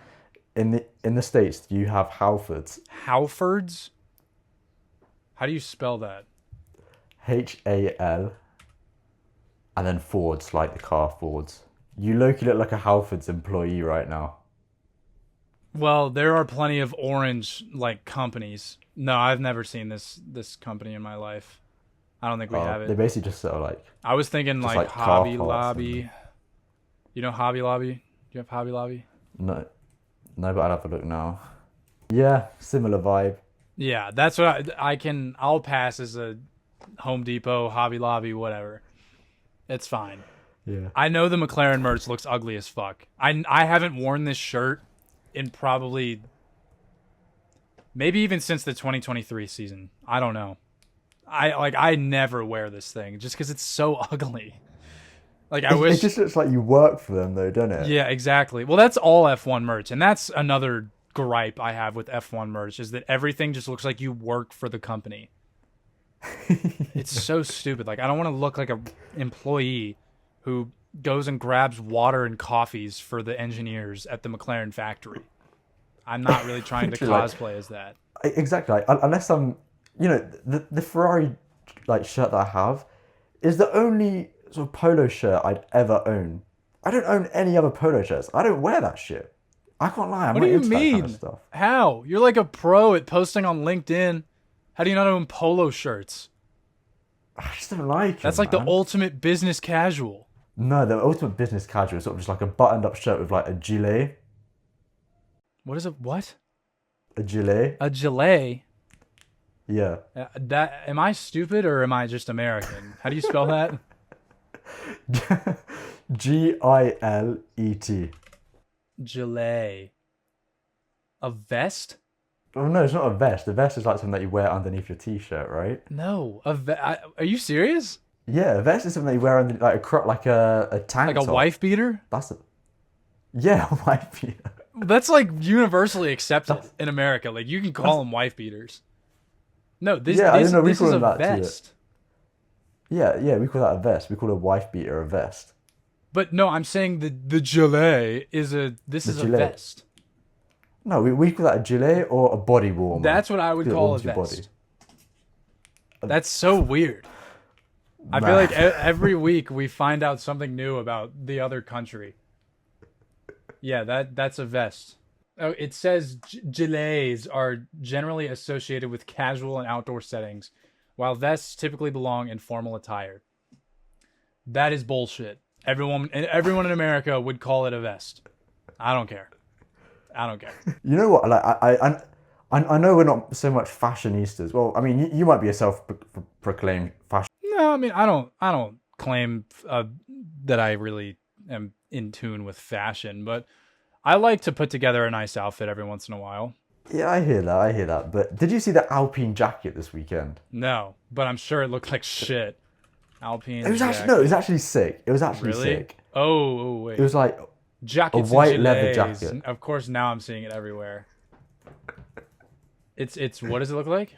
B: In the States, do you have Halfords?
A: Halfords? How do you spell that?
B: Hal, and then Fords, like the car Fords. You look like a Halfords employee right now.
A: Well, there are plenty of orange like companies. No, I've never seen this company in my life. I don't think we have
B: They
A: it.
B: basically just sort of like.
A: I was thinking like
B: car
A: Hobby
B: parts
A: Lobby. You know Hobby Lobby? Do you have Hobby Lobby?
B: No, but I'd have a look now. Yeah, similar vibe.
A: Yeah, that's what I'll pass as a Home Depot, Hobby Lobby, whatever. It's fine.
B: Yeah.
A: I know the McLaren merch looks ugly as fuck. I haven't worn this shirt in probably maybe even since the 2023 season. I don't know. I never wear this thing just because it's so ugly. Like I wish
B: it just looks like you work for them though, doesn't it?
A: Yeah, exactly. Well, that's all F1 merch, and that's another gripe I have with F1 merch is that everything just looks like you work for the company. It's so stupid. Like I don't want to look like a employee who goes and grabs water and coffees for the engineers at the McLaren factory. I'm not really trying to cosplay as that.
B: Exactly. Unless I'm, the Ferrari like shirt that I have is the only sort of polo shirt I'd ever own. I don't own any other polo shirts. I don't wear that shit. I can't lie. I'm
A: What
B: not
A: do you
B: into that
A: mean?
B: kind of stuff.
A: How? You're like a pro at posting on LinkedIn. How do you not own polo shirts?
B: I just don't like it.
A: That's like the ultimate business casual.
B: No, the ultimate business casual is sort of just like a buttoned-up shirt with like a gilet.
A: What is it? What?
B: A gilet.
A: A gilet?
B: Yeah.
A: Am I stupid or am I just American? How do you spell that?
B: Gilet.
A: Gilet. A vest?
B: Oh no, it's not a vest. A vest is like something that you wear underneath your t-shirt, right?
A: No, are you serious?
B: Yeah, a vest is something that you wear under like a tank
A: Like a
B: top.
A: wife beater?
B: Yeah, a wife beater.
A: That's like universally accepted in America. Like you can call them wife beaters. No, this is a vest.
B: Yeah, we call that a vest. We call a wife beater a vest.
A: But no, I'm saying the gilet is a vest.
B: No, we call that a gilet or a body warmer.
A: That's what I would call a vest. That's so weird. I feel like every week we find out something new about the other country. Yeah, that's a vest. Oh, it says gilets are generally associated with casual and outdoor settings, while vests typically belong in formal attire. That is bullshit. Everyone in America would call it a vest. I don't care.
B: You know what? Like I know we're not so much fashionistas. Well, I mean, you might be a self-proclaimed fashion.
A: No, I mean, I don't claim that I really am in tune with fashion, but I like to put together a nice outfit every once in a while.
B: Yeah, I hear that. But did you see the Alpine jacket this weekend?
A: No, but I'm sure it looked like shit. Alpine.
B: It was actually sick. It was actually
A: really
B: sick.
A: Oh wait.
B: It was like
A: jackets,
B: a white
A: and
B: leather
A: gilets.
B: jacket.
A: Of course, now I'm seeing it everywhere. It's what does it look like?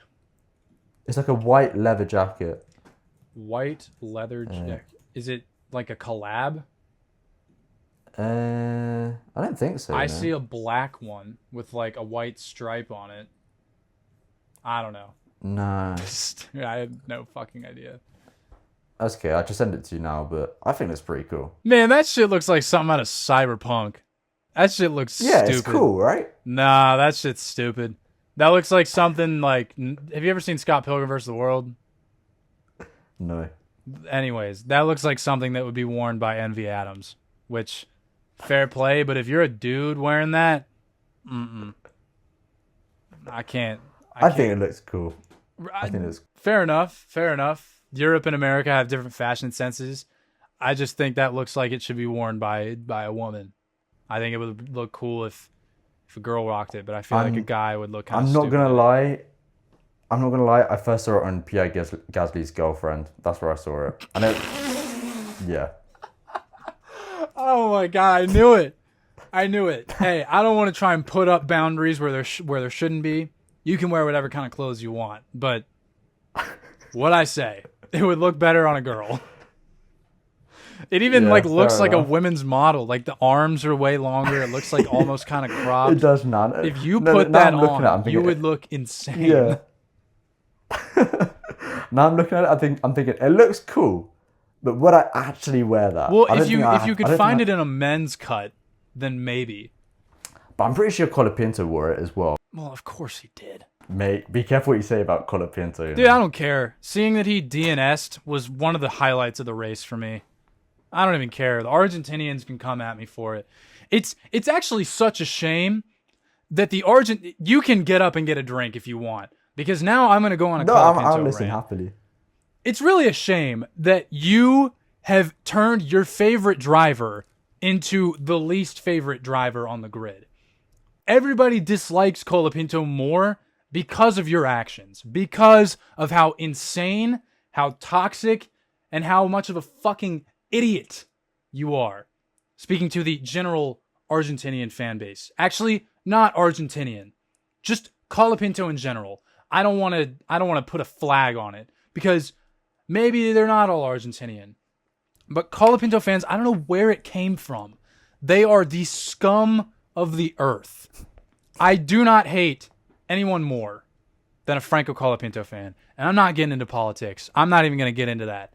B: It's like a white leather jacket.
A: White leather jacket. Is it like a collab?
B: I don't think so.
A: I
B: no.
A: see a black one with like a white stripe on it. I don't know.
B: No.
A: I have no fucking idea.
B: That's okay. I just send it to you now, but I think it's pretty cool.
A: Man, that shit looks like something out of Cyberpunk. That shit looks stupid.
B: Yeah, it's cool, right?
A: Nah, that shit's stupid. That looks like something like... Have you ever seen Scott Pilgrim vs. the World?
B: No.
A: Anyways, that looks like something that would be worn by Envy Adams, which, fair play, but if you're a dude wearing that, I can't.
B: I think it looks cool. I think it's
A: fair enough. Europe and America have different fashion senses. I just think that looks like it should be worn by a woman. I think it would look cool if a girl rocked it, but I feel like a guy would look kind of
B: I'm not
A: stupid.
B: gonna lie. I'm not gonna lie. I first saw it on Pierre Gasly's girlfriend. That's where I saw it. And it, yeah.
A: Oh my god, I knew it. I knew it. Hey, I don't want to try and put up boundaries where there shouldn't be. You can wear whatever kind of clothes you want, but what I say, it would look better on a girl. It even looks like a women's model. Like the arms are way longer. It looks like almost kind of cropped.
B: It does not.
A: If you put that on, you would look insane.
B: Yeah. Now I'm looking at it. I'm thinking it looks cool, but would I actually wear that?
A: Well, if you could find it in a men's cut, then maybe.
B: But I'm pretty sure Colapinto wore it as well.
A: Well, of course he did.
B: Mate, be careful what you say about Colapinto.
A: Dude, I don't care. Seeing that he DNS'd was one of the highlights of the race for me. I don't even care. The Argentinians can come at me for it. It's actually such a shame that you can get up and get a drink if you want, because now I'm going to go on a Colapinto
B: I'll listen
A: rant.
B: happily.
A: It's really a shame that you have turned your favorite driver into the least favorite driver on the grid. Everybody dislikes Colapinto more because of your actions, because of how insane, how toxic, and how much of a fucking idiot you are. Speaking to the general Argentinian fan base. Actually, not Argentinian. Just Colapinto in general. I don't want to put a flag on it, because maybe they're not all Argentinian. But Colapinto fans, I don't know where it came from. They are the scum of the earth. I do not hate anyone more than a Franco Colapinto fan. And I'm not getting into politics. I'm not even going to get into that.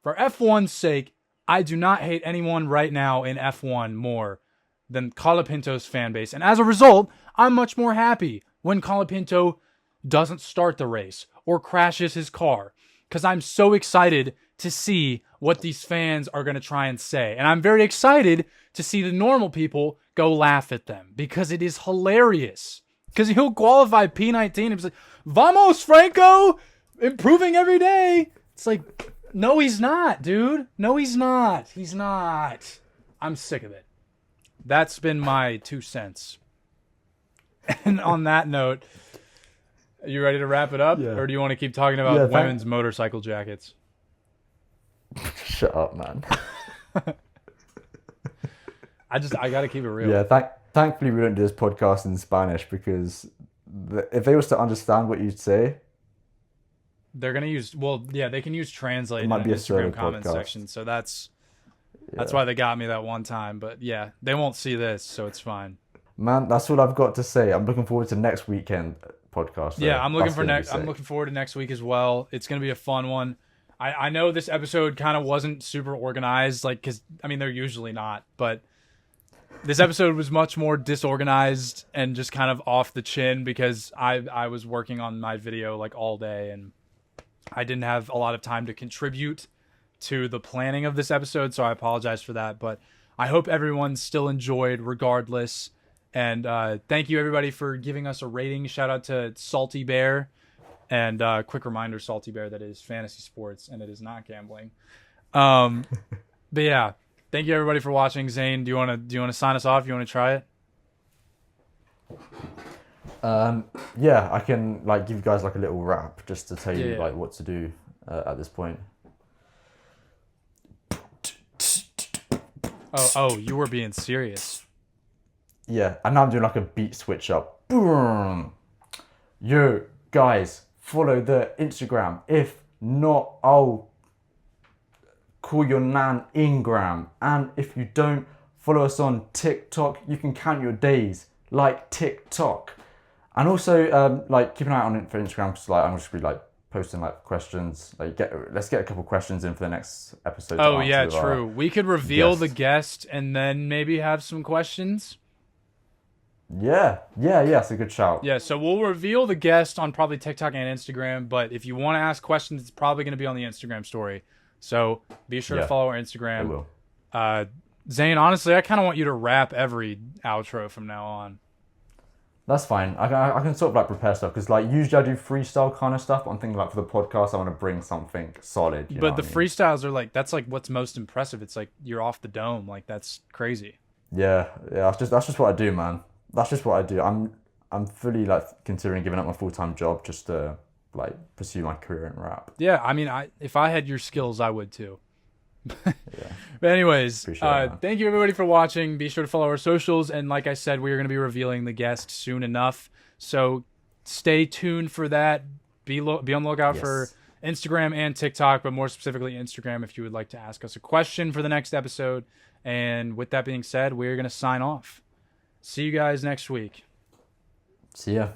A: For F1's sake, I do not hate anyone right now in F1 more than Colapinto's fan base. And as a result, I'm much more happy when Colapinto doesn't start the race or crashes his car, because I'm so excited to see what these fans are going to try and say. And I'm very excited to see the normal people go laugh at them, because it is hilarious. Because he'll qualify P19 and be like, "Vamos, Franco! Improving every day!" It's like, no, he's not, dude. No, he's not. He's not. I'm sick of it. That's been my 2 cents. And on that note, are you ready to wrap it up?
B: Yeah.
A: Or do you want to keep talking about women's motorcycle jackets?
B: Shut up, man.
A: I got to keep it real.
B: Yeah, thankfully we don't do this podcast in Spanish, because if they was to understand what you'd say,
A: they're going to use, they can use Translate in
B: might
A: the
B: be a
A: Instagram
B: solo
A: comment
B: podcast.
A: section. So that's why they got me that one time. But yeah, they won't see this, so it's fine.
B: Man, that's all I've got to say. I'm looking forward to next weekend podcast.
A: Yeah, I'm looking forward to next week as well. It's going to be a fun one. I know this episode kind of wasn't super organized, like, because, I mean, they're usually not, but this episode was much more disorganized and just kind of off the chin, because I was working on my video like all day, and I didn't have a lot of time to contribute to the planning of this episode, so I apologize for that. But I hope everyone still enjoyed regardless. And thank you, everybody, for giving us a rating. Shout out to Salty Bear. And quick reminder, Salty Bear, that it is fantasy sports and it is not gambling. But yeah, thank you, everybody, for watching. Zane, do you want to sign us off? You want to try it?
B: Yeah, I can give you guys a little rap just to tell you what to do at this point.
A: Oh, you were being serious.
B: Yeah, and now I'm doing a beat switch up. Boom. Yo, guys, follow the Instagram. If not, I'll call your nan Ingram. And if you don't, follow us on TikTok. You can count your days like TikTok. And also, keep an eye on it for Instagram, because I'm just gonna be posting questions. Let's get a couple questions in for the next episode.
A: Oh yeah, true. We could reveal the guest and then maybe have some questions.
B: Yeah, it's a good shout.
A: Yeah, so we'll reveal the guest on probably TikTok and Instagram, but if you want to ask questions, it's probably going to be on the Instagram story. So be sure to follow our Instagram.
B: I will.
A: Zane, honestly, I kind of want you to rap every outro from now on.
B: That's fine. I can sort of prepare stuff, because usually I do freestyle kind of stuff, but I'm thinking for the podcast I want to bring something solid.
A: But the freestyles are that's what's most impressive. It's you're off the dome. That's crazy.
B: Yeah. That's just what I do, man. That's just what I do. I'm fully like considering giving up my full-time job just to like pursue my career in rap.
A: Yeah, I mean, if I had your skills, I would too.
B: Yeah.
A: But anyways,
B: Appreciate it,
A: thank you everybody for watching. Be sure to follow our socials, and like I said, we are going to be revealing the guest soon enough. So stay tuned for that. Be on the lookout for Instagram and TikTok, but more specifically Instagram if you would like to ask us a question for the next episode. And with that being said, we're going to sign off. See you guys next week.
B: See ya.